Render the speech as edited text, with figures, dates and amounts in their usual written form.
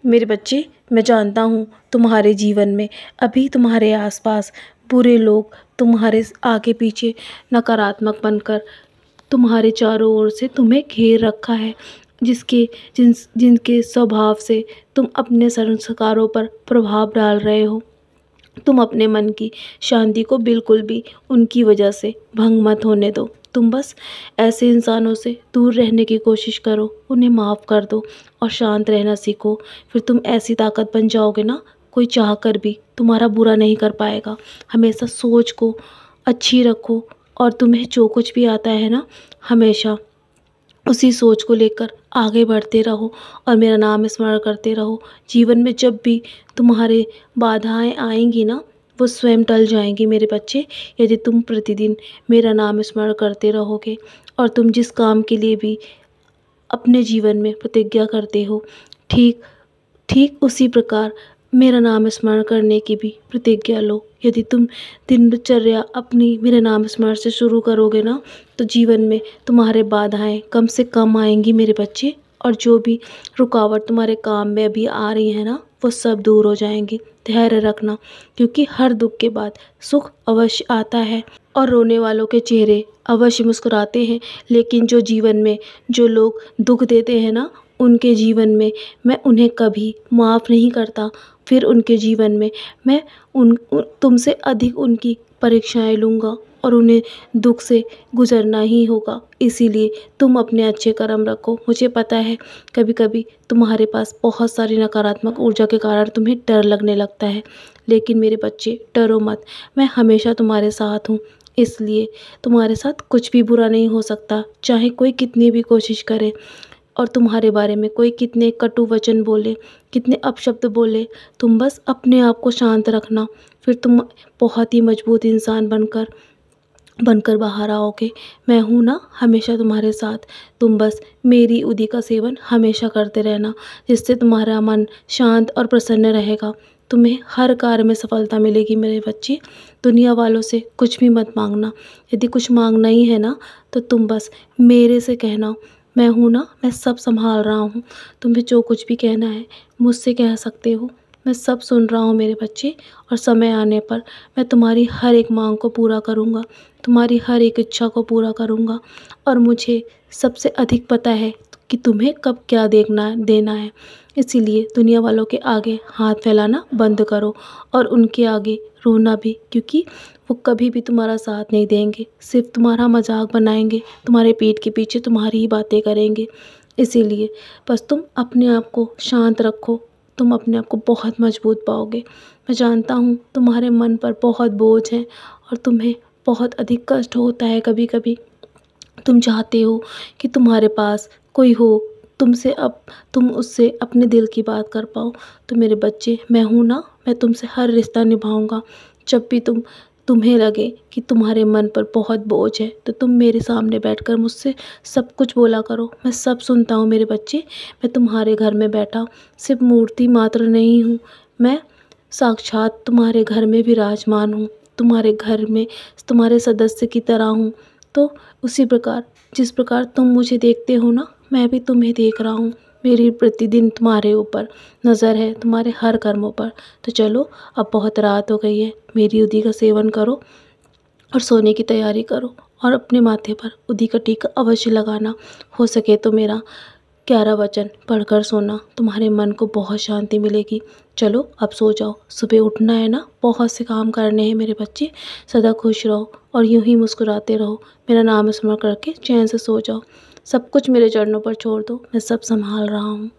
मेरे बच्चे, मैं जानता हूँ तुम्हारे जीवन में अभी तुम्हारे आसपास बुरे लोग तुम्हारे आगे पीछे नकारात्मक बनकर तुम्हारे चारों ओर से तुम्हें घेर रखा है, जिनके स्वभाव से तुम अपने संस्कारों पर प्रभाव डाल रहे हो। तुम अपने मन की शांति को बिल्कुल भी उनकी वजह से भंग मत होने दो। तुम बस ऐसे इंसानों से दूर रहने की कोशिश करो, उन्हें माफ़ कर दो और शांत रहना सीखो। फिर तुम ऐसी ताकत बन जाओगे ना, कोई चाह कर भी तुम्हारा बुरा नहीं कर पाएगा। हमेशा सोच को अच्छी रखो और तुम्हें जो कुछ भी आता है ना, हमेशा उसी सोच को लेकर आगे बढ़ते रहो और मेरा नाम स्मरण करते रहो। जीवन में जब भी तुम्हारे बाधाएं आएंगी ना, वो स्वयं टल जाएंगी मेरे बच्चे, यदि तुम प्रतिदिन मेरा नाम स्मरण करते रहोगे। और तुम जिस काम के लिए भी अपने जीवन में प्रतिज्ञा करते हो, ठीक ठीक उसी प्रकार मेरा नाम स्मरण करने की भी प्रतिज्ञा लो। यदि तुम दिनचर्या अपनी मेरे नाम स्मरण से शुरू करोगे ना, तो जीवन में तुम्हारे बाधाएं कम से कम आएंगी मेरे बच्चे। और जो भी रुकावट तुम्हारे काम में अभी आ रही है ना, वो सब दूर हो जाएंगी। धैर्य रखना, क्योंकि हर दुख के बाद सुख अवश्य आता है और रोने वालों के चेहरे अवश्य मुस्कुराते हैं। लेकिन जो जीवन में जो लोग दुख देते हैं ना, उनके जीवन में मैं उन्हें कभी माफ़ नहीं करता। फिर उनके जीवन में मैं तुमसे अधिक उनकी परीक्षाएं लूँगा और उन्हें दुख से गुजरना ही होगा। इसीलिए तुम अपने अच्छे कर्म रखो। मुझे पता है कभी कभी तुम्हारे पास बहुत सारी नकारात्मक ऊर्जा के कारण तुम्हें डर लगने लगता है, लेकिन मेरे बच्चे डरो मत, मैं हमेशा तुम्हारे साथ हूँ। इसलिए तुम्हारे साथ कुछ भी बुरा नहीं हो सकता, चाहे कोई कितनी भी कोशिश करे और तुम्हारे बारे में कोई कितने कटु वचन बोले, कितने अपशब्द बोले। तुम बस अपने आप को शांत रखना, फिर तुम बहुत ही मजबूत इंसान बनकर बनकर बाहर आओगे। मैं हूँ ना हमेशा तुम्हारे साथ। तुम बस मेरी उदी का सेवन हमेशा करते रहना, जिससे तुम्हारा मन शांत और प्रसन्न रहेगा। तुम्हें हर कार्य में सफलता मिलेगी मेरे बच्चे। दुनिया वालों से कुछ भी मत मांगना। यदि कुछ मांगना ही है ना, तो तुम बस मेरे से कहना। मैं हूँ ना, मैं सब संभाल रहा हूँ। तुम्हें जो कुछ भी कहना है मुझसे कह सकते हो, मैं सब सुन रहा हूँ मेरे बच्चे। और समय आने पर मैं तुम्हारी हर एक मांग को पूरा करूँगा, तुम्हारी हर एक इच्छा को पूरा करूँगा। और मुझे सबसे अधिक पता है कि तुम्हें कब क्या देखना देना है। इसीलिए दुनिया वालों के आगे हाथ फैलाना बंद करो और उनके आगे रोना भी, क्योंकि वो कभी भी तुम्हारा साथ नहीं देंगे, सिर्फ तुम्हारा मजाक बनाएंगे, तुम्हारे पीठ के पीछे तुम्हारी ही बातें करेंगे। इसीलिए बस तुम अपने आप को शांत रखो, तुम अपने आप को बहुत मजबूत पाओगे। मैं जानता हूँ तुम्हारे मन पर बहुत बोझ है और तुम्हें बहुत अधिक कष्ट होता है कभी कभी। तुम चाहते हो कि तुम्हारे पास कोई हो, तुम उससे अपने दिल की बात कर पाओ। तो मेरे बच्चे, मैं हूँ ना, मैं तुमसे हर रिश्ता निभाऊंगा। जब भी तुम्हें लगे कि तुम्हारे मन पर बहुत बोझ है, तो तुम मेरे सामने बैठकर मुझसे सब कुछ बोला करो, मैं सब सुनता हूँ मेरे बच्चे। मैं तुम्हारे घर में बैठा सिर्फ मूर्ति मात्र नहीं हूँ, मैं साक्षात तुम्हारे घर में विराजमान हूँ, तुम्हारे घर में तुम्हारे सदस्य की तरह हूँ। तो उसी प्रकार जिस प्रकार तुम मुझे देखते हो ना, मैं भी तुम्हें देख रहा हूँ। मेरी प्रतिदिन तुम्हारे ऊपर नज़र है, तुम्हारे हर कर्मों पर। तो चलो, अब बहुत रात हो गई है, मेरी उदी का सेवन करो और सोने की तैयारी करो। और अपने माथे पर उदी का टीका अवश्य लगाना। हो सके तो मेरा 11 वचन पढ़कर सोना, तुम्हारे मन को बहुत शांति मिलेगी। चलो अब सो जाओ, सुबह उठना है ना, बहुत से काम करने हैं मेरे बच्चे। सदा खुश रहो और यूं ही मुस्कुराते रहो। मेरा नाम स्मरण करके चैन से सो जाओ। सब कुछ मेरे चरणों पर छोड़ दो, मैं सब संभाल रहा हूँ।